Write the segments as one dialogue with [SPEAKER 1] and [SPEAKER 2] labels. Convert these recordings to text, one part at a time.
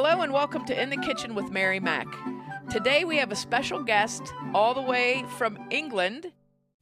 [SPEAKER 1] Hello and welcome to In the Kitchen with Mary Mac. Today we have a special guest all the way from England.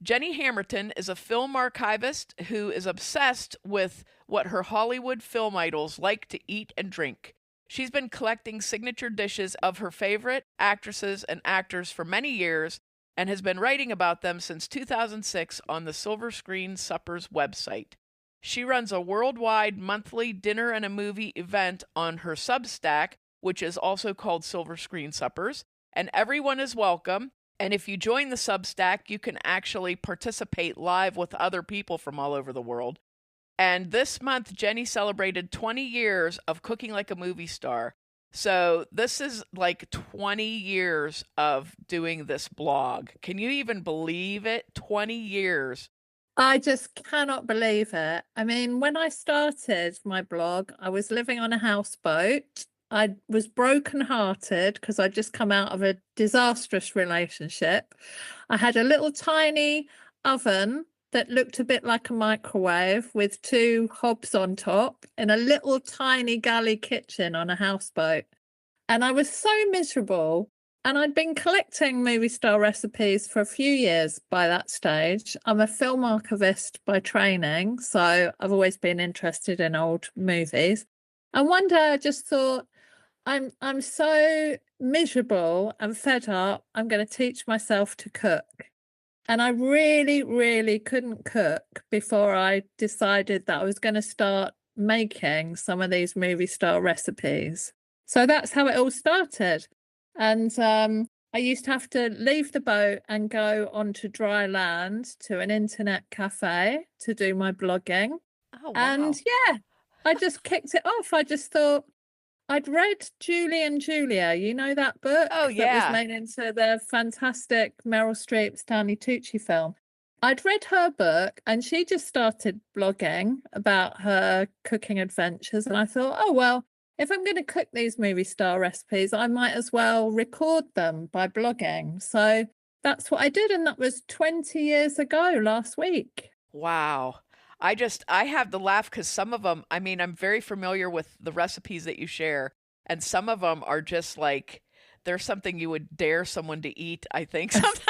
[SPEAKER 1] Jenny Hammerton is a film archivist who is obsessed with what her Hollywood film idols like to eat and drink. She's been collecting signature dishes of her favorite actresses and actors for many years and has been writing about them since 2006 on the Silver Screen Suppers website. She runs a worldwide monthly dinner and a movie event on her Substack, which is also called Silver Screen Suppers, and everyone is welcome. And if you join the Substack, you can actually participate live with other people from all over the world. And this month, Jenny celebrated 20 years of cooking like a movie star. So this is like 20 years of doing this blog. Can you even believe it? 20 years.
[SPEAKER 2] I just cannot believe it. I mean, when I started my blog, I was living on a houseboat. I was brokenhearted because I'd just come out of a disastrous relationship. I had a little tiny oven that looked a bit like a microwave with two hobs on top in a little tiny galley kitchen on a houseboat. And I was so miserable. And I'd been collecting movie star recipes for a few years by that stage. I'm a film archivist by training, so I've always been interested in old movies. And one day I just thought, I'm so miserable and fed up, I'm going to teach myself to cook. And I really, really couldn't cook before I decided that I was going to start making some of these movie star recipes. So that's how it all started. And I used to have to leave the boat and go onto dry land to an internet cafe to do my blogging.
[SPEAKER 1] Oh, wow.
[SPEAKER 2] And yeah, I just kicked it off. I just thought, I'd read Julie and Julia, you know that book?
[SPEAKER 1] Oh, yeah.
[SPEAKER 2] That was made into the fantastic Meryl Streep, Stanley Tucci film. I'd read her book and she just started blogging about her cooking adventures. And I thought, oh, well, if I'm going to cook these movie star recipes, I might as well record them by blogging. So that's what I did. And that was 20 years ago last week.
[SPEAKER 1] Wow. I have to laugh because some of them, I mean, I'm very familiar with the recipes that you share. And some of them are just like, there's something you would dare someone to eat, I think, sometimes.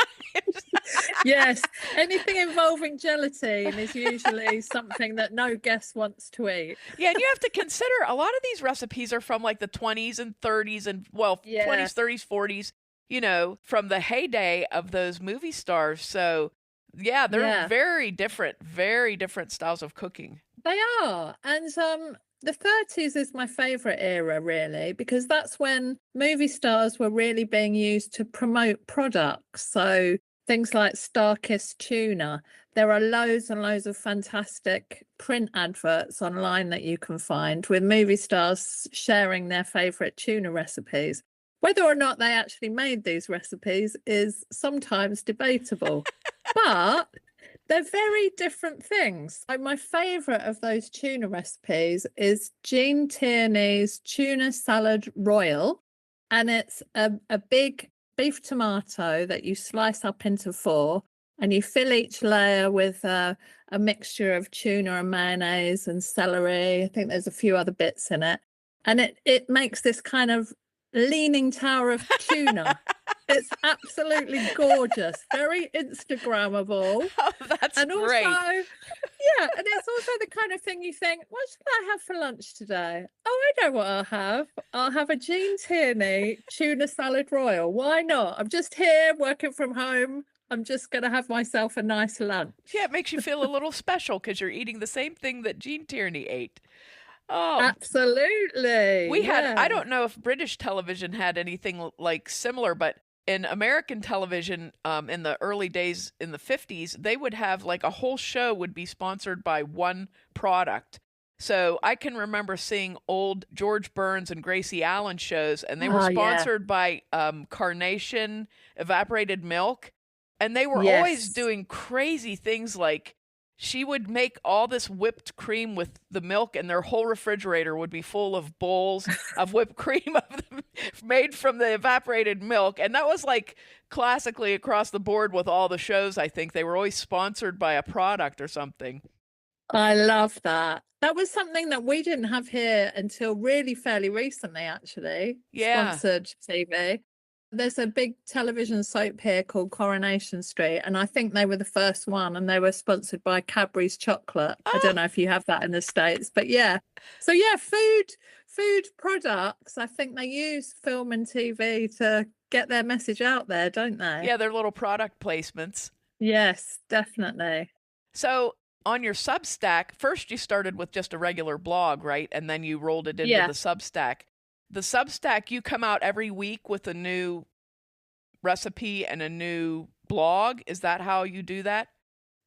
[SPEAKER 2] Yes, anything involving gelatine is usually something that no guest wants to eat.
[SPEAKER 1] Yeah, and you have to consider a lot of these recipes are from like the 20s and 30s and, well,
[SPEAKER 2] Yeah.
[SPEAKER 1] 20s, 30s, 40s, you know, from the heyday of those movie stars. So, yeah, they're very different styles of cooking.
[SPEAKER 2] They are. And the 30s is my favourite era, really, because that's when movie stars were really being used to promote products. So things like Starkist tuna. There are loads and loads of fantastic print adverts online that you can find with movie stars sharing their favourite tuna recipes. Whether or not they actually made these recipes is sometimes debatable, but they're very different things. Like my favourite of those tuna recipes is Jean Tierney's Tuna Salad Royal, and it's a big beef tomato that you slice up into four and you fill each layer with a mixture of tuna and mayonnaise and celery. I think there's a few other bits in it. And it makes this kind of leaning tower of tuna. It's absolutely gorgeous, very Instagrammable.
[SPEAKER 1] Oh, that's
[SPEAKER 2] and also,
[SPEAKER 1] great.
[SPEAKER 2] Yeah, and it's also the kind of thing you think, what should I have for lunch today? Oh, I know what I'll have. I'll have a Jean Tierney tuna salad royal. Why not? I'm just here working from home. I'm just going to have myself a nice lunch.
[SPEAKER 1] Yeah, it makes you feel a little special because you're eating the same thing that Jean Tierney ate. Oh,
[SPEAKER 2] absolutely.
[SPEAKER 1] We had, I don't know if British television had anything like similar, but in American television, in the early days in the 50s, they would have like a whole show would be sponsored by one product. So I can remember seeing old George Burns and Gracie Allen shows, and they were sponsored by Carnation evaporated milk. And they were always doing crazy things like she would make all this whipped cream with the milk, and their whole refrigerator would be full of bowls of whipped cream made from the evaporated milk. And that was like classically across the board with all the shows, I think. They were always sponsored by a product or something.
[SPEAKER 2] I love that. That was something that we didn't have here until really fairly recently, actually.
[SPEAKER 1] Yeah.
[SPEAKER 2] Sponsored TV. There's a big television soap here called Coronation Street, and I think they were the first one, and they were sponsored by Cadbury's chocolate. I
[SPEAKER 1] Oh,
[SPEAKER 2] don't know if you have that in the States, but yeah. So yeah, food products, I think they use film and TV to get their message out there, don't they?
[SPEAKER 1] yeah, they're little product placements.
[SPEAKER 2] Yes, definitely.
[SPEAKER 1] So on your Substack, first you started with just a regular blog, right? And then you rolled it into
[SPEAKER 2] Yeah.
[SPEAKER 1] the Substack. The Substack, you come out every week with a new recipe and a new blog. Is that how you do that?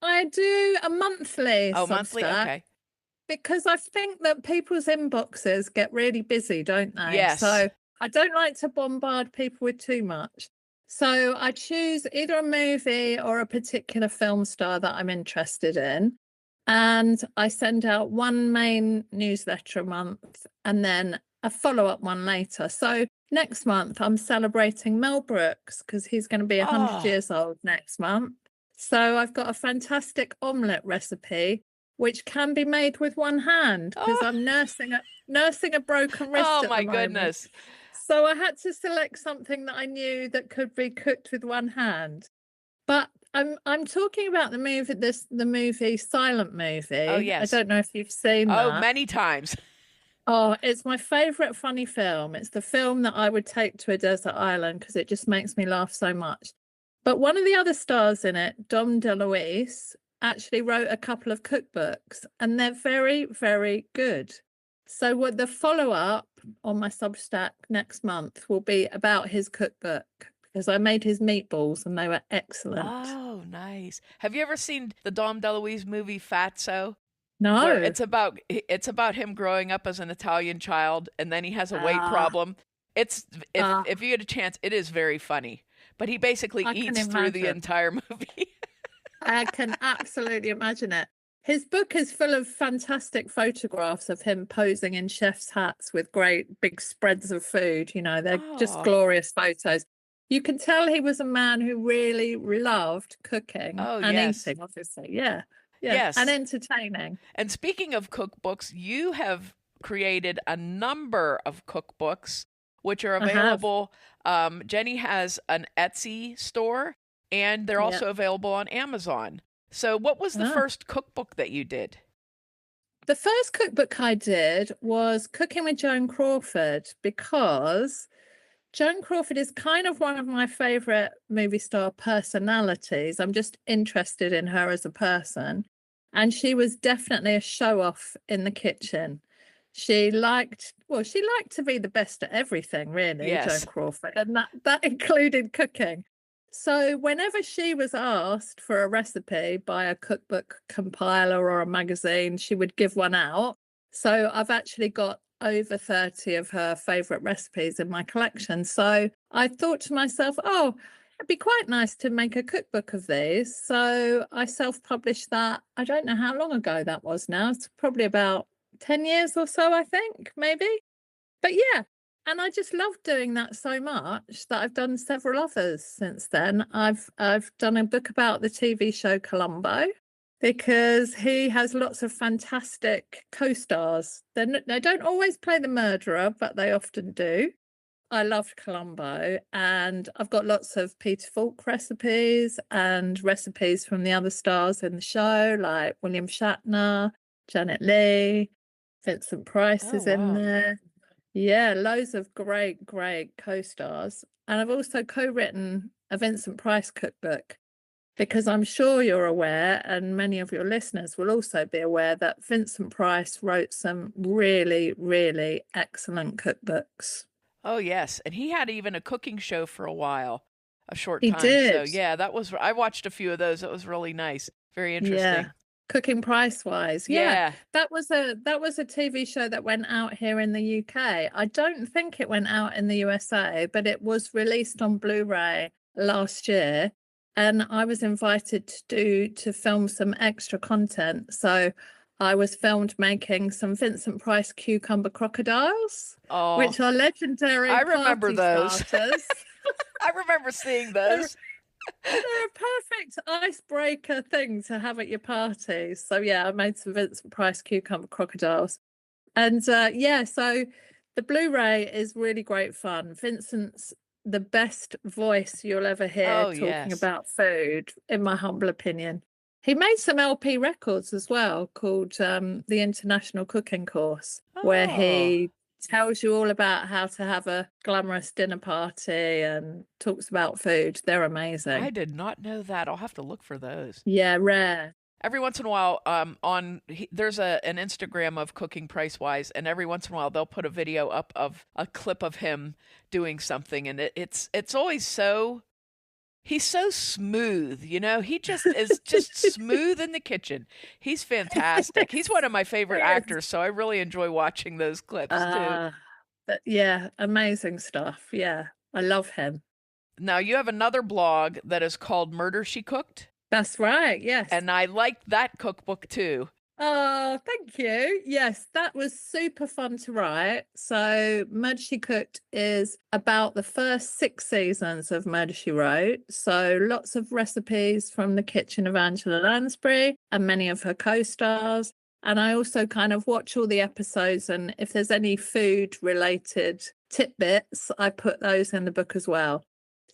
[SPEAKER 2] I do a monthly
[SPEAKER 1] Oh, monthly?
[SPEAKER 2] Substack
[SPEAKER 1] Okay.
[SPEAKER 2] because I think that people's inboxes get really busy, don't they?
[SPEAKER 1] Yes.
[SPEAKER 2] So I don't like to bombard people with too much. So I choose either a movie or a particular film star that I'm interested in. And I send out one main newsletter a month and then a follow-up one later. So next month I'm celebrating Mel Brooks because he's going to be 100
[SPEAKER 1] Oh,
[SPEAKER 2] years old next month. So I've got a fantastic omelette recipe which can be made with one hand because
[SPEAKER 1] oh,
[SPEAKER 2] I'm nursing a broken wrist
[SPEAKER 1] oh
[SPEAKER 2] at the
[SPEAKER 1] my
[SPEAKER 2] moment.
[SPEAKER 1] goodness.
[SPEAKER 2] So I had to select something that I knew that could be cooked with one hand. But I'm talking about the movie Silent
[SPEAKER 1] Oh,
[SPEAKER 2] Movie. I
[SPEAKER 1] yes.
[SPEAKER 2] don't know if you've seen
[SPEAKER 1] Oh,
[SPEAKER 2] that.
[SPEAKER 1] many times.
[SPEAKER 2] Oh, it's my favorite funny film. It's the film that I would take to a desert island because it just makes me laugh so much. But one of the other stars in it, Dom DeLuise, actually wrote a couple of cookbooks and they're very, very good. So what the follow-up on my Substack next month will be about his cookbook because I made his meatballs and they were excellent.
[SPEAKER 1] Oh, nice. Have you ever seen the Dom DeLuise movie Fatso? Where
[SPEAKER 2] No.
[SPEAKER 1] it's about him growing up as an Italian child and then he has a weight
[SPEAKER 2] Ah,
[SPEAKER 1] problem. It's
[SPEAKER 2] ah,
[SPEAKER 1] if you get a chance, it is very funny. But he basically
[SPEAKER 2] I can
[SPEAKER 1] eats through the
[SPEAKER 2] imagine.
[SPEAKER 1] entire movie.
[SPEAKER 2] I can absolutely imagine it. His book is full of fantastic photographs of him posing in chef's hats with great big spreads of food. You know, they're just
[SPEAKER 1] Oh,
[SPEAKER 2] glorious photos. You can tell he was a man who really loved cooking
[SPEAKER 1] oh
[SPEAKER 2] and
[SPEAKER 1] yes.
[SPEAKER 2] eating, obviously. Yeah, yeah, and
[SPEAKER 1] Yes.
[SPEAKER 2] entertaining.
[SPEAKER 1] And speaking of cookbooks, you have created a number of cookbooks which are
[SPEAKER 2] I have.
[SPEAKER 1] available. Jenny has an Etsy store and they're
[SPEAKER 2] Yeah.
[SPEAKER 1] also available on Amazon. So, what was the
[SPEAKER 2] Ah.
[SPEAKER 1] first cookbook that you did?
[SPEAKER 2] The first cookbook I did was Cooking with Joan Crawford because Joan Crawford is kind of one of my favorite movie star personalities. I'm just interested in her as a person. And she was definitely a show off in the kitchen. She liked to be the best at everything, really, Joan
[SPEAKER 1] Yes.
[SPEAKER 2] Crawford, and that included cooking. So whenever she was asked for a recipe by a cookbook compiler or a magazine, she would give one out. So I've actually got over 30 of her favorite recipes in my collection. So I thought to myself, oh, it'd be quite nice to make a cookbook of these. So I self-published that. I don't know how long ago that was now. It's probably about 10 years or so, I think, maybe. But yeah, and I just love doing that so much that I've done several others since then. I've done a book about the TV show Columbo because he has lots of fantastic co-stars. They don't always play the murderer, but they often do. I loved Columbo, and I've got lots of Peter Falk recipes and recipes from the other stars in the show, like William Shatner, Janet Leigh, Vincent Price
[SPEAKER 1] Oh,
[SPEAKER 2] is in
[SPEAKER 1] wow.
[SPEAKER 2] there. Yeah, loads of great, great co-stars. And I've also co-written a Vincent Price cookbook because I'm sure you're aware, and many of your listeners will also be aware, that Vincent Price wrote some really, really excellent cookbooks.
[SPEAKER 1] Oh, yes. And he had even a cooking show for a while, a short
[SPEAKER 2] He
[SPEAKER 1] time. So,
[SPEAKER 2] did.
[SPEAKER 1] yeah, I watched a few of those. It was really nice. Very
[SPEAKER 2] Yeah.
[SPEAKER 1] interesting.
[SPEAKER 2] Cooking Price wise. Yeah.
[SPEAKER 1] Yeah.
[SPEAKER 2] That was a TV show that went out here in the UK. I don't think it went out in the USA, but it was released on Blu-ray last year. And I was invited to film some extra content. So I was filmed making some Vincent Price cucumber crocodiles,
[SPEAKER 1] Oh,
[SPEAKER 2] which are legendary
[SPEAKER 1] I remember
[SPEAKER 2] party
[SPEAKER 1] those.
[SPEAKER 2] starters.
[SPEAKER 1] I remember seeing
[SPEAKER 2] They're
[SPEAKER 1] those.
[SPEAKER 2] They're a perfect icebreaker thing to have at your parties. So yeah, I made some Vincent Price cucumber crocodiles. And yeah, so the Blu-ray is really great fun. Vincent's the best voice you'll ever hear
[SPEAKER 1] Oh,
[SPEAKER 2] talking
[SPEAKER 1] yes.
[SPEAKER 2] about food, in my humble opinion. He made some LP records as well called The International Cooking Course, where
[SPEAKER 1] Oh,
[SPEAKER 2] he tells you all about how to have a glamorous dinner party and talks about food. They're
[SPEAKER 1] I
[SPEAKER 2] amazing.
[SPEAKER 1] did not know that. I'll have to look for those.
[SPEAKER 2] Yeah, rare.
[SPEAKER 1] Every once in a while, there's an Instagram of Cooking Price Wise, and every once in a while they'll put a video up of a clip of him doing something, and it's always so he's so smooth, you know. He just is just smooth in the kitchen. He's fantastic. He's one of my favorite
[SPEAKER 2] Yes.
[SPEAKER 1] actors, so I really enjoy watching those clips too.
[SPEAKER 2] Uh, but yeah, amazing stuff. Yeah, I love him.
[SPEAKER 1] Now you have another blog that is called Murder She Cooked,
[SPEAKER 2] That's right. Yes.
[SPEAKER 1] and I like that cookbook too.
[SPEAKER 2] Oh, thank you. Yes, that was super fun to write. So, Murder She Cooked is about the first 6 seasons of Murder She Wrote. So, lots of recipes from the kitchen of Angela Lansbury and many of her co stars. And I also kind of watch all the episodes, and if there's any food related tidbits, I put those in the book as well.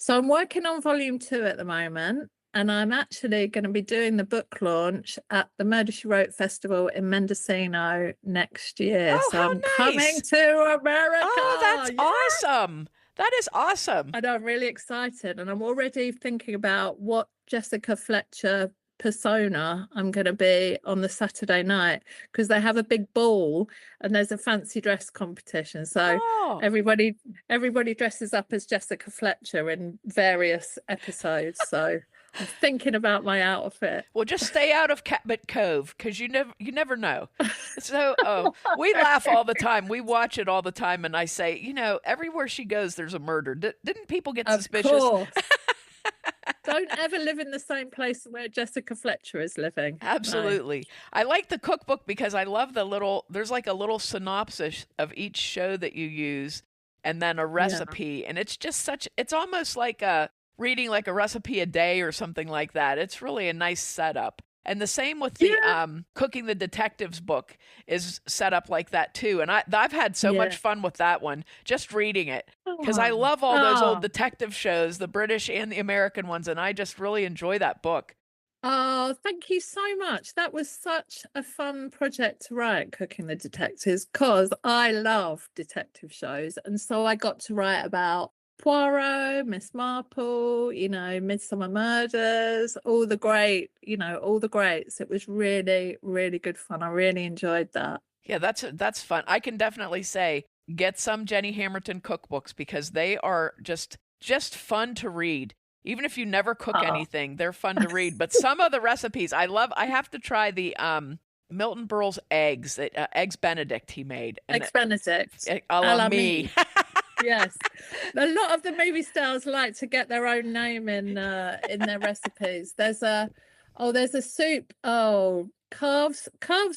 [SPEAKER 2] So, I'm working on volume 2 at the moment. And I'm actually going to be doing the book launch at the Murder She Wrote Festival in Mendocino next year.
[SPEAKER 1] Oh,
[SPEAKER 2] So
[SPEAKER 1] how
[SPEAKER 2] I'm coming
[SPEAKER 1] nice!
[SPEAKER 2] to America.
[SPEAKER 1] Oh, that's
[SPEAKER 2] Yeah.
[SPEAKER 1] awesome. That is awesome.
[SPEAKER 2] I know, I'm really excited. And I'm already thinking about what Jessica Fletcher persona I'm going to be on the Saturday night, because they have a big ball and there's a fancy dress competition. So
[SPEAKER 1] Oh,
[SPEAKER 2] everybody dresses up as Jessica Fletcher in various episodes. So I'm thinking about my outfit.
[SPEAKER 1] well, just stay out of Cabot Cove because you never know. So, oh, we laugh all the time. We watch it all the time, and I say, everywhere she goes, there's a murder. Didn't people get
[SPEAKER 2] Of
[SPEAKER 1] suspicious?
[SPEAKER 2] course. Don't ever live in the same place where Jessica Fletcher is living. No.
[SPEAKER 1] Absolutely. I like the cookbook because I love there's like a little synopsis of each show that you use and then a
[SPEAKER 2] Yeah.
[SPEAKER 1] recipe. And it's just it's almost like reading like a recipe a day or something like that. It's really a nice setup. And the same with the
[SPEAKER 2] Yeah.
[SPEAKER 1] Cooking the Detectives book is set up like that too. And I've had so much
[SPEAKER 2] Yeah.
[SPEAKER 1] fun with that one, just reading it. Because I
[SPEAKER 2] Oh.
[SPEAKER 1] love all those old
[SPEAKER 2] Oh.
[SPEAKER 1] detective shows, the British and the American ones, and I just really enjoy that book.
[SPEAKER 2] Oh, thank you so much. That was such a fun project to write, Cooking the Detectives, because I love detective shows. And so I got to write about Poirot, Miss Marple, Midsummer Murders, all the all the greats. It was really, really good fun. I really enjoyed that.
[SPEAKER 1] Yeah, that's fun. I can definitely say get some Jenny Hammerton cookbooks because they are just fun to read. Even if you never cook
[SPEAKER 2] Oh,
[SPEAKER 1] anything, they're fun to read. But some of the recipes I love. I have to try the Milton Berle's eggs, eggs Benedict he made, and
[SPEAKER 2] Eggs Benedict,
[SPEAKER 1] a
[SPEAKER 2] a
[SPEAKER 1] la
[SPEAKER 2] la
[SPEAKER 1] me.
[SPEAKER 2] me. Yes, a lot of the movie stars like to get their own name in their recipes. There's a soup. Oh, calves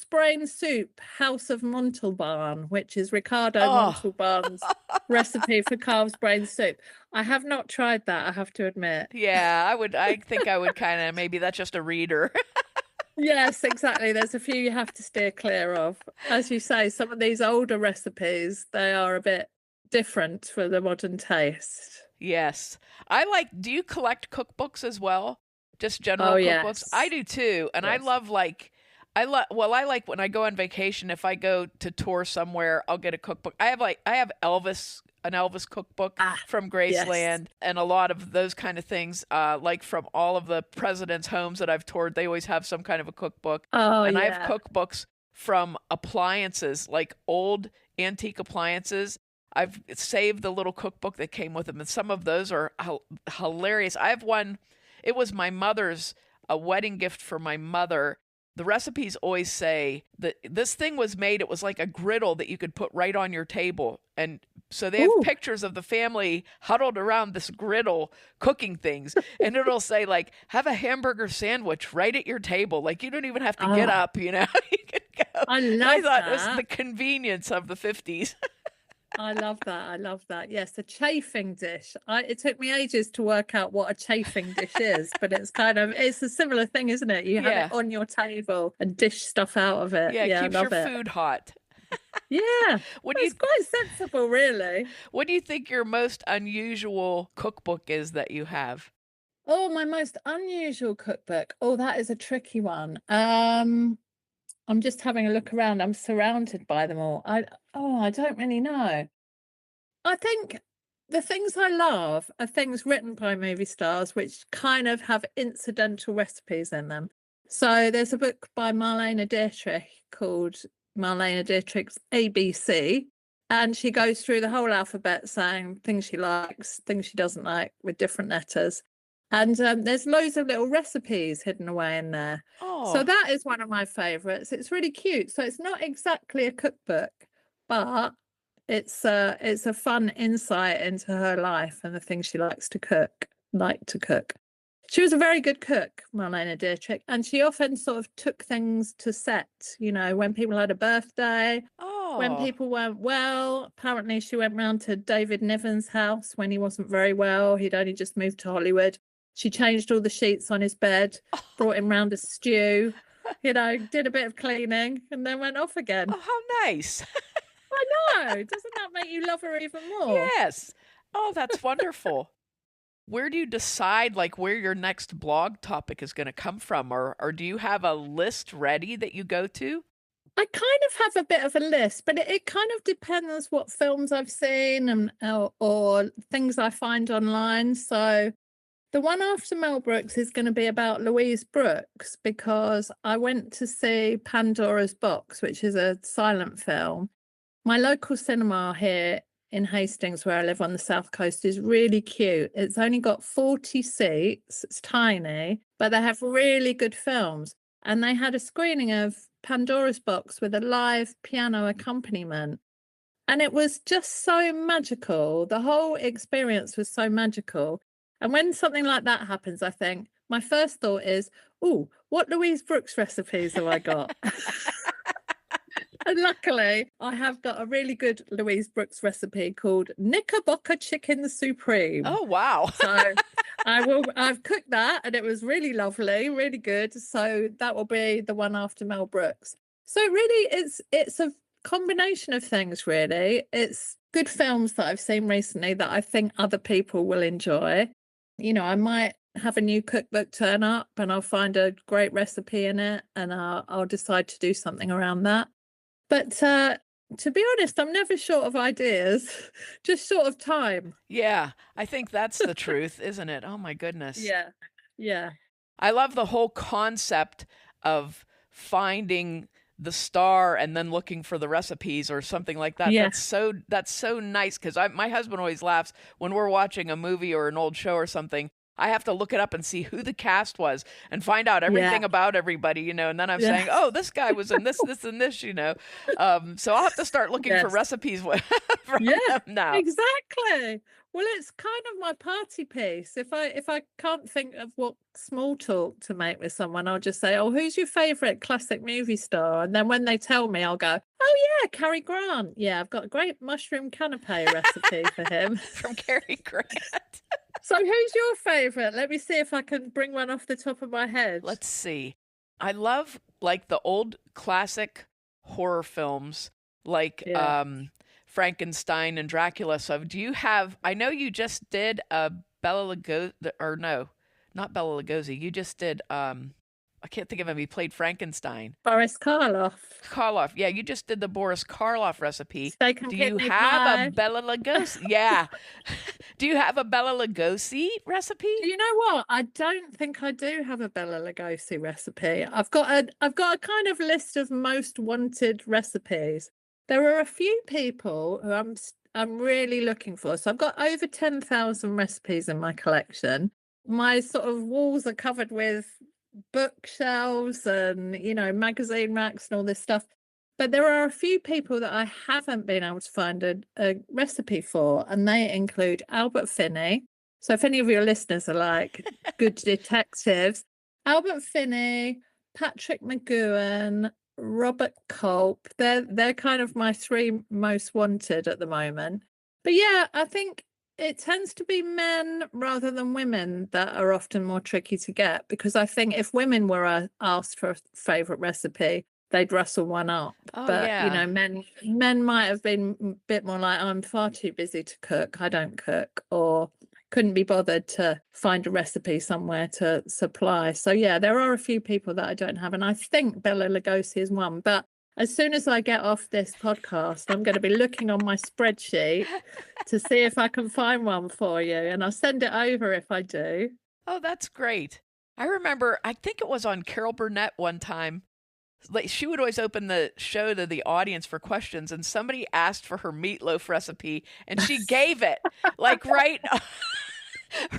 [SPEAKER 2] brain soup, House of Montalban, which is Ricardo
[SPEAKER 1] Oh,
[SPEAKER 2] Montalban's recipe for calves brain soup. I have not tried that, I have to admit.
[SPEAKER 1] yeah, I would. I think I would kind of maybe that's just a reader.
[SPEAKER 2] Yes, exactly. There's a few you have to steer clear of. As you say, some of these older recipes, they are a bit different for the modern taste.
[SPEAKER 1] Yes. Do you collect cookbooks as well? Just
[SPEAKER 2] Oh,
[SPEAKER 1] general cookbooks?
[SPEAKER 2] yes.
[SPEAKER 1] I do too. And I
[SPEAKER 2] Yes.
[SPEAKER 1] love I like when I go on vacation, if I go to tour somewhere, I'll get a cookbook. I have an Elvis cookbook
[SPEAKER 2] Ah,
[SPEAKER 1] from
[SPEAKER 2] yes.
[SPEAKER 1] Graceland and a lot of those kind of things. Like from all of the presidents' homes that I've toured, they always have some kind of a cookbook.
[SPEAKER 2] Oh,
[SPEAKER 1] And I
[SPEAKER 2] yeah.
[SPEAKER 1] have cookbooks from appliances, like old antique appliances. I've saved the little cookbook that came with them, and some of those are hilarious. I have one, it was a wedding gift for my mother. The recipes always say that this thing was made, it was like a griddle that you could put right on your table. And so they have
[SPEAKER 2] Ooh.
[SPEAKER 1] pictures of the family huddled around this griddle cooking things. And it'll say, like, have a hamburger sandwich right at your table. Like, you don't even have to get
[SPEAKER 2] Ah,
[SPEAKER 1] up, you can go.
[SPEAKER 2] I
[SPEAKER 1] And I
[SPEAKER 2] love
[SPEAKER 1] thought it was
[SPEAKER 2] that.
[SPEAKER 1] the convenience of the 50s.
[SPEAKER 2] I love that. I love that. Yes, a chafing dish. It took me ages to work out what a chafing dish is, but it's a similar thing, isn't it? You have it
[SPEAKER 1] Yeah.
[SPEAKER 2] on your table and dish stuff out of it.
[SPEAKER 1] Yeah, it
[SPEAKER 2] Yeah, I
[SPEAKER 1] keeps your
[SPEAKER 2] love it.
[SPEAKER 1] food hot.
[SPEAKER 2] Yeah,
[SPEAKER 1] What do you
[SPEAKER 2] it's quite sensible, really.
[SPEAKER 1] what do you think your most unusual cookbook is that you have?
[SPEAKER 2] Oh, my most unusual cookbook. Oh, that is a tricky one. I'm just having a look around. I'm surrounded by them all. I don't really know. I think the things I love are things written by movie stars, which kind of have incidental recipes in them. So there's a book by Marlene Dietrich called Marlene Dietrich's ABC, and she goes through the whole alphabet saying things she likes, things she doesn't like with different letters. And there's loads of little recipes hidden away in there. So
[SPEAKER 1] Oh,
[SPEAKER 2] that is one of my favorites. It's really cute. So it's not exactly a cookbook, but it's a fun insight into her life and the things she like to cook. She was a very good cook, Marlene Dietrich, and she often sort of took things to set, when people had a birthday, when
[SPEAKER 1] oh.
[SPEAKER 2] people weren't well. Apparently, she went round to David Niven's house when he wasn't very well. He'd only just moved to Hollywood. She changed all the sheets on his bed, brought him round a stew, did a bit of cleaning, and then went off again.
[SPEAKER 1] Oh, how nice.
[SPEAKER 2] I know. Doesn't that make you love her even more?
[SPEAKER 1] Yes. Oh, that's wonderful. Where do you decide like where your next blog topic is going to come from, or do you have a list ready that you go to?
[SPEAKER 2] I kind of have a bit of a list, but it kind of depends what films I've seen and or things I find online. So the one after Mel Brooks is going to be about Louise Brooks because I went to see Pandora's Box, which is a silent film. My local cinema here in Hastings, where I live on the south coast, is really cute. It's only got 40 seats, it's tiny, but they have really good films. And they had a screening of Pandora's Box with a live piano accompaniment. And it was just so magical. The whole experience was so magical. And when something like that happens, I think my first thought is, oh, what Louise Brooks recipes have I got? And luckily, I have got a really good Louise Brooks recipe called Knickerbocker Chicken Supreme.
[SPEAKER 1] Oh, wow.
[SPEAKER 2] So I've cooked that and it was really lovely, really good. So that will be the one after Mel Brooks. So really it's a combination of things, really. It's good films that I've seen recently that I think other people will enjoy. I might have a new cookbook turn up and I'll find a great recipe in it and I'll decide to do something around that. But to be honest, I'm never short of ideas, just short of time.
[SPEAKER 1] Yeah, I think that's the truth, isn't it? Oh my goodness.
[SPEAKER 2] Yeah. Yeah.
[SPEAKER 1] I love the whole concept of finding the star and then looking for the recipes or something like that.
[SPEAKER 2] Yeah.
[SPEAKER 1] That's so nice because my husband always laughs when we're watching a movie or an old show or something. I have to look it up and see who the cast was and find out everything
[SPEAKER 2] Yeah.
[SPEAKER 1] about everybody, and then I'm
[SPEAKER 2] Yeah.
[SPEAKER 1] saying, oh, this guy was in this, this, and this. So I'll have to start looking for
[SPEAKER 2] Yes.
[SPEAKER 1] recipes from
[SPEAKER 2] Yeah.
[SPEAKER 1] them now.
[SPEAKER 2] Exactly. Well, it's kind of my party piece. If I can't think of what small talk to make with someone, I'll just say, "Oh, who's your favorite classic movie star?" And then when they tell me, I'll go, "Oh yeah, Cary Grant. Yeah, I've got a great mushroom canapé recipe for him."
[SPEAKER 1] From Cary Grant.
[SPEAKER 2] So who's your favorite? Let me see if I can bring one off the top of my head.
[SPEAKER 1] Let's see. I love like the old classic horror films like
[SPEAKER 2] Yeah.
[SPEAKER 1] Frankenstein and Dracula. So do you have I know you just did a Bela Lugosi or no, not Bela Lugosi. You just did I can't think of him. He played Frankenstein.
[SPEAKER 2] Boris Karloff.
[SPEAKER 1] Karloff. Yeah, you just did the Boris Karloff recipe.
[SPEAKER 2] Steak and
[SPEAKER 1] Do you
[SPEAKER 2] kidney
[SPEAKER 1] have
[SPEAKER 2] pie.
[SPEAKER 1] a Bela Lugosi? Yeah. Do you have a Bela Lugosi recipe?
[SPEAKER 2] Do you know what? I don't think I do have a Bela Lugosi recipe. I've got a kind of list of most wanted recipes. There are a few people who I'm really looking for. So I've got over 10,000 recipes in my collection. My sort of walls are covered with bookshelves and magazine racks and all this stuff. But there are a few people that I haven't been able to find a recipe for, and they include Albert Finney. So if any of your listeners are like good detectives, Albert Finney, Patrick McGowan, Robert Culp. They're kind of my three most wanted at the moment. But yeah, I think it tends to be men rather than women that are often more tricky to get, because I think if women were asked for a favorite recipe, they'd rustle one up.
[SPEAKER 1] Oh,
[SPEAKER 2] But you
[SPEAKER 1] yeah.
[SPEAKER 2] know, men might have been a bit more like, I'm far too busy to cook. I don't cook, or couldn't be bothered to find a recipe somewhere to supply. So yeah, there are a few people that I don't have, and I think Bella Lugosi is one. But as soon as I get off this podcast, I'm going to be looking on my spreadsheet to see if I can find one for you, and I'll send it over if I do.
[SPEAKER 1] Oh, that's great. I remember, I think it was on Carol Burnett one time. Like, she would always open the show to the audience for questions, and somebody asked for her meatloaf recipe, and she gave it, like right,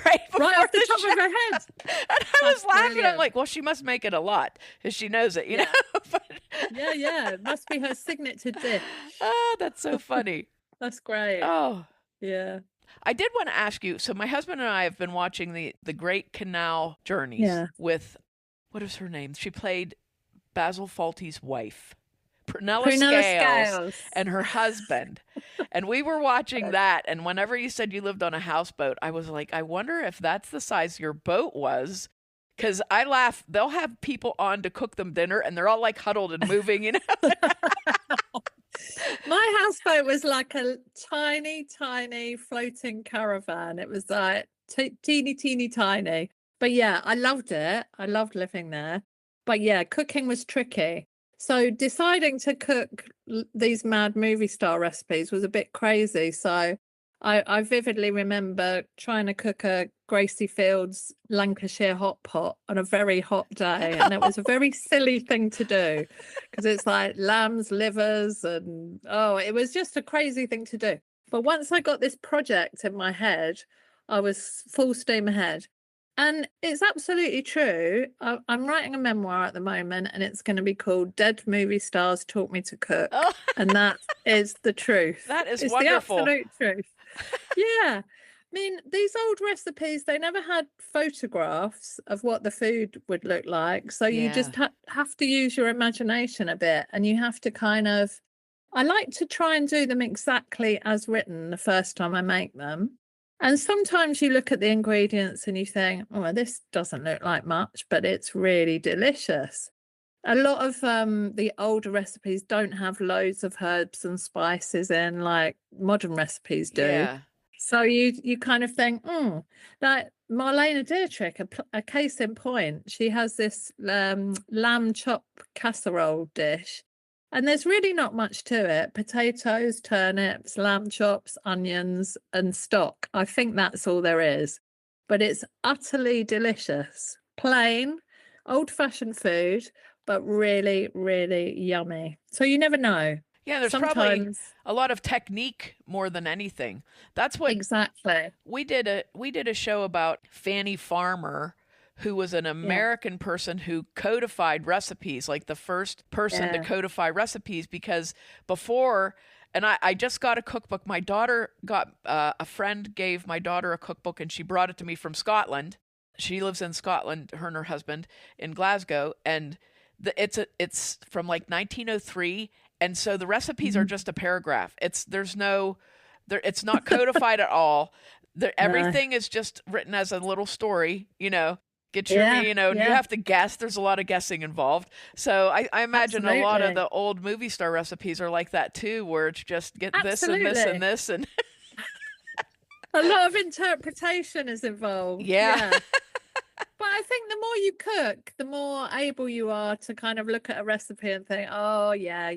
[SPEAKER 1] right before
[SPEAKER 2] Right off the top
[SPEAKER 1] show.
[SPEAKER 2] of her head.
[SPEAKER 1] And I was
[SPEAKER 2] That's
[SPEAKER 1] laughing. I'm
[SPEAKER 2] brilliant.
[SPEAKER 1] like, well, she must make it a lot because she knows it, you know. But,
[SPEAKER 2] Yeah. It must be her signature dish.
[SPEAKER 1] oh, that's so funny.
[SPEAKER 2] That's great.
[SPEAKER 1] Oh,
[SPEAKER 2] Yeah.
[SPEAKER 1] I did want to ask you. So my husband and I have been watching the Great Canal Journeys
[SPEAKER 2] Yeah.
[SPEAKER 1] with, what is her name? She played Basil Fawlty's wife, Prunella
[SPEAKER 2] Prunella
[SPEAKER 1] Scales,
[SPEAKER 2] Scales.
[SPEAKER 1] and her husband. And we were watching that, and whenever you said you lived on a houseboat, I was like, I wonder if that's the size your boat was. Because I laugh, they'll have people on to cook them dinner, and they're all like huddled and moving, you know?
[SPEAKER 2] My houseboat was like a tiny floating caravan. It was like teeny tiny. But yeah, I loved it. I loved living there. But yeah, cooking was tricky. So deciding to cook these mad movie star recipes was a bit crazy. So I vividly remember trying to cook a Gracie Fields Lancashire hot pot on a very hot day. And it was a very silly thing to do, because it's like lamb's livers and it was just a crazy thing to do. But once I got this project in my head, I was full steam ahead. And it's absolutely true. I'm writing a memoir at the moment, and it's going to be called Dead Movie Stars Taught Me to Cook.
[SPEAKER 1] Oh,
[SPEAKER 2] And that is the truth.
[SPEAKER 1] that is
[SPEAKER 2] It's
[SPEAKER 1] wonderful.
[SPEAKER 2] the absolute truth. Yeah. I mean, these old recipes, they never had photographs of what the food would look like. So you just have to use your imagination a bit, and you have to kind of, I like to try and do them exactly as written the first time I make them. And sometimes you look at the ingredients and you think, oh, well, this doesn't look like much, but it's really delicious. A lot of the older recipes don't have loads of herbs and spices in like modern recipes do.
[SPEAKER 1] Yeah.
[SPEAKER 2] So you kind of think, like Marlene Dietrich, a case in point, she has this lamb chop casserole dish. And there's really not much to it. Potatoes, turnips, lamb chops, onions, and stock. I think that's all there is. But it's utterly delicious. Plain, old-fashioned food, but really, really yummy. So you never know.
[SPEAKER 1] Yeah, there's probably a lot of technique more than anything. That's what
[SPEAKER 2] exactly.
[SPEAKER 1] We did a show about Fannie Farmer, who was an American person who codified recipes, like the first person to codify recipes, because before, and I just got a cookbook. My daughter got, a friend gave my daughter a cookbook, and she brought it to me from Scotland. She lives in Scotland, her and her husband, in Glasgow, and it's from like 1903, and so the recipes are just a paragraph. It's not codified at all. Everything is just written as a little story, you know. Get your, you have to guess. There's a lot of guessing involved. So I imagine a lot of the old movie star recipes are like that too, where it's just get this and this and this. And
[SPEAKER 2] a lot of interpretation is involved. Yeah. But I think the more you cook, the more able you are to kind of look at a recipe and think, oh, yeah,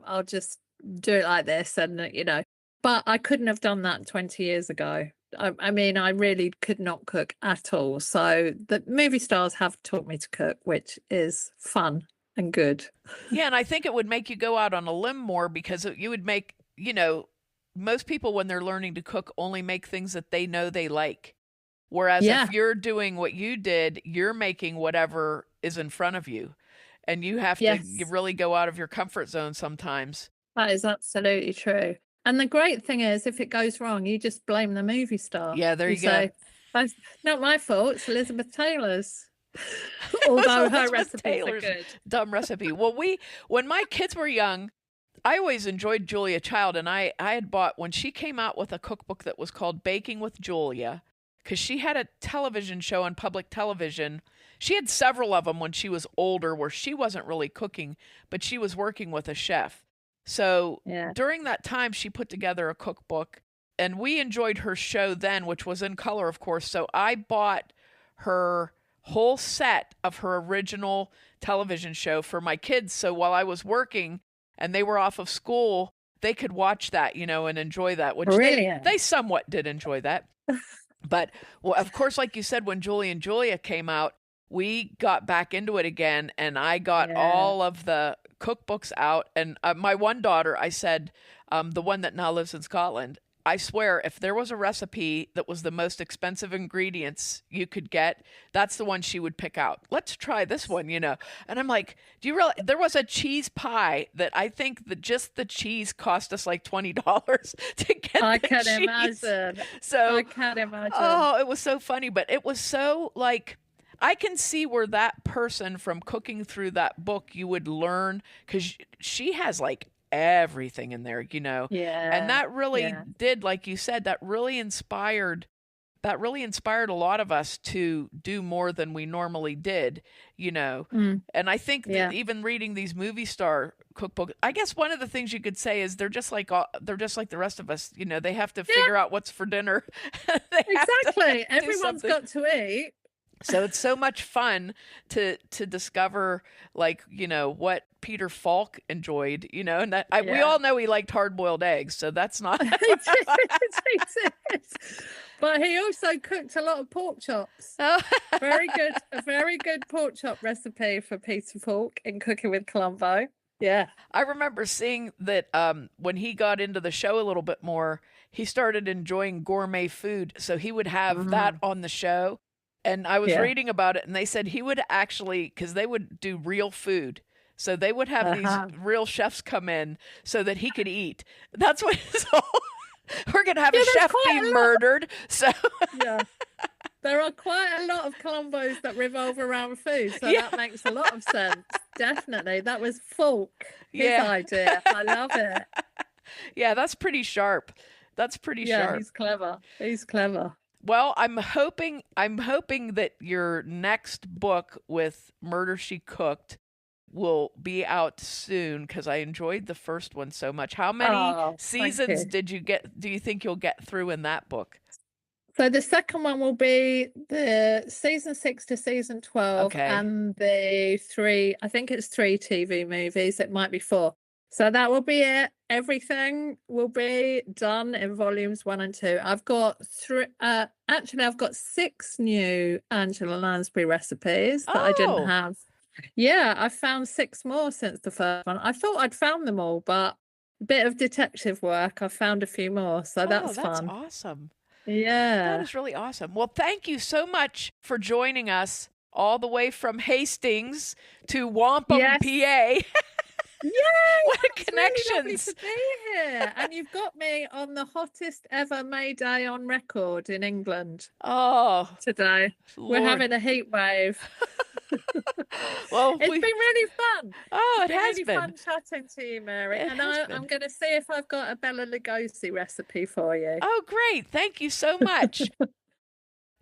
[SPEAKER 2] I'll just do it like this. And, but I couldn't have done that 20 years ago. I mean, I really could not cook at all. So the movie stars have taught me to cook, which is fun and good.
[SPEAKER 1] Yeah, and I think it would make you go out on a limb more, because you would make, most people when they're learning to cook only make things that they know they like. Whereas if you're doing what you did, you're making whatever is in front of you. And you have to really go out of your comfort zone sometimes.
[SPEAKER 2] That is absolutely true. And the great thing is, if it goes wrong, you just blame the movie star.
[SPEAKER 1] Yeah, there you go.
[SPEAKER 2] Say, that's not my fault. It's Elizabeth Taylor's. Although her
[SPEAKER 1] Elizabeth
[SPEAKER 2] recipes are
[SPEAKER 1] Taylor's
[SPEAKER 2] good.
[SPEAKER 1] dumb recipe. Well, when my kids were young, I always enjoyed Julia Child, and I had bought, when she came out with a cookbook that was called Baking with Julia, because she had a television show on public television. She had several of them when she was older where she wasn't really cooking, but she was working with a chef. So during that time, she put together a cookbook, and we enjoyed her show then, which was in color, of course. So I bought her whole set of her original television show for my kids. So while I was working and they were off of school, they could watch that, and enjoy that, which they somewhat did enjoy that. But, well, of course, like you said, when Julie and Julia came out, we got back into it again, and I got all of the cookbooks out. And my one daughter, I said, the one that now lives in Scotland, I swear, if there was a recipe that was the most expensive ingredients you could get, that's the one she would pick out. Let's try this one, And I'm like, do you realize there was a cheese pie that I think that just the cheese cost us like $20 to get
[SPEAKER 2] I
[SPEAKER 1] the
[SPEAKER 2] can
[SPEAKER 1] cheese.
[SPEAKER 2] Imagine.
[SPEAKER 1] So
[SPEAKER 2] I can imagine.
[SPEAKER 1] Oh, it was so funny, but it was so like, I can see where that person from cooking through that book you would learn, because she has like everything in there, and that really did, like you said, that really inspired a lot of us to do more than we normally did, and I think that even reading these movie star cookbooks, I guess one of the things you could say is they're just like the rest of us, they have to figure out what's for dinner.
[SPEAKER 2] Exactly. Everyone's got to eat.
[SPEAKER 1] So it's so much fun to discover, like, what Peter Falk enjoyed, and that we all know he liked hard-boiled eggs, so that's not.
[SPEAKER 2] But he also cooked a lot of pork chops.
[SPEAKER 1] Oh.
[SPEAKER 2] A very good pork chop recipe for Peter Falk in Cooking with Columbo. Yeah.
[SPEAKER 1] I remember seeing that when he got into the show a little bit more, he started enjoying gourmet food, so he would have that on the show. And I was reading about it, and they said he would actually, because they would do real food. So they would have these real chefs come in so that he could eat. That's what it's all. We're going to have a chef be murdered. So
[SPEAKER 2] there are quite a lot of Columbos that revolve around food. So that makes a lot of sense. Definitely. That was Falk, his idea. I love it.
[SPEAKER 1] Yeah, that's pretty sharp. Sharp.
[SPEAKER 2] He's clever.
[SPEAKER 1] Well, I'm hoping that your next book with Murder, She Cooked will be out soon, because I enjoyed the first one so much. How many seasons do you think you'll get through in that book?
[SPEAKER 2] So the second one will be the season 6 to season 12, and the 3 TV movies. It might be 4. So that will be it. Everything will be done in volumes 1 and 2. I've got 3. Actually, I've got 6 new Angela Lansbury recipes that I didn't have. Yeah, I found 6 more since the first one. I thought I'd found them all, but a bit of detective work, I found a few more. So that's fun.
[SPEAKER 1] That's awesome.
[SPEAKER 2] Yeah.
[SPEAKER 1] That is really awesome. Well, thank you so much for joining us all the way from Hastings to Wampum, PA.
[SPEAKER 2] Yeah,
[SPEAKER 1] what a connections!
[SPEAKER 2] Really lovely to be here, and you've got me on the hottest ever May Day on record in England. Today we're having a heat wave.
[SPEAKER 1] Well,
[SPEAKER 2] it's been really fun.
[SPEAKER 1] It has
[SPEAKER 2] really
[SPEAKER 1] been
[SPEAKER 2] fun chatting to you, Mary. And I'm going to see if I've got a Bela Lugosi recipe for you.
[SPEAKER 1] Oh, great! Thank you so much.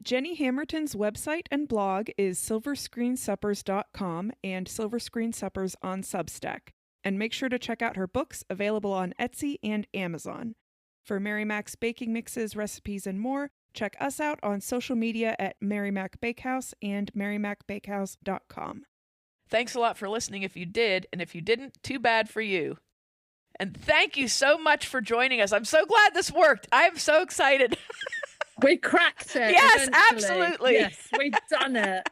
[SPEAKER 3] Jenny Hammerton's website and blog is silverscreensuppers.com and Silver Screen Suppers on Substack. And make sure to check out her books, available on Etsy and Amazon. For Mary Mac's baking mixes, recipes, and more, check us out on social media at Mary Mac Bakehouse and marymacbakehouse.com.
[SPEAKER 1] Thanks a lot for listening if you did, and if you didn't, too bad for you. And thank you so much for joining us. I'm so glad this worked. I'm so excited.
[SPEAKER 2] We cracked it.
[SPEAKER 1] Yes,
[SPEAKER 2] eventually.
[SPEAKER 1] absolutely.
[SPEAKER 2] Yes, we've done it.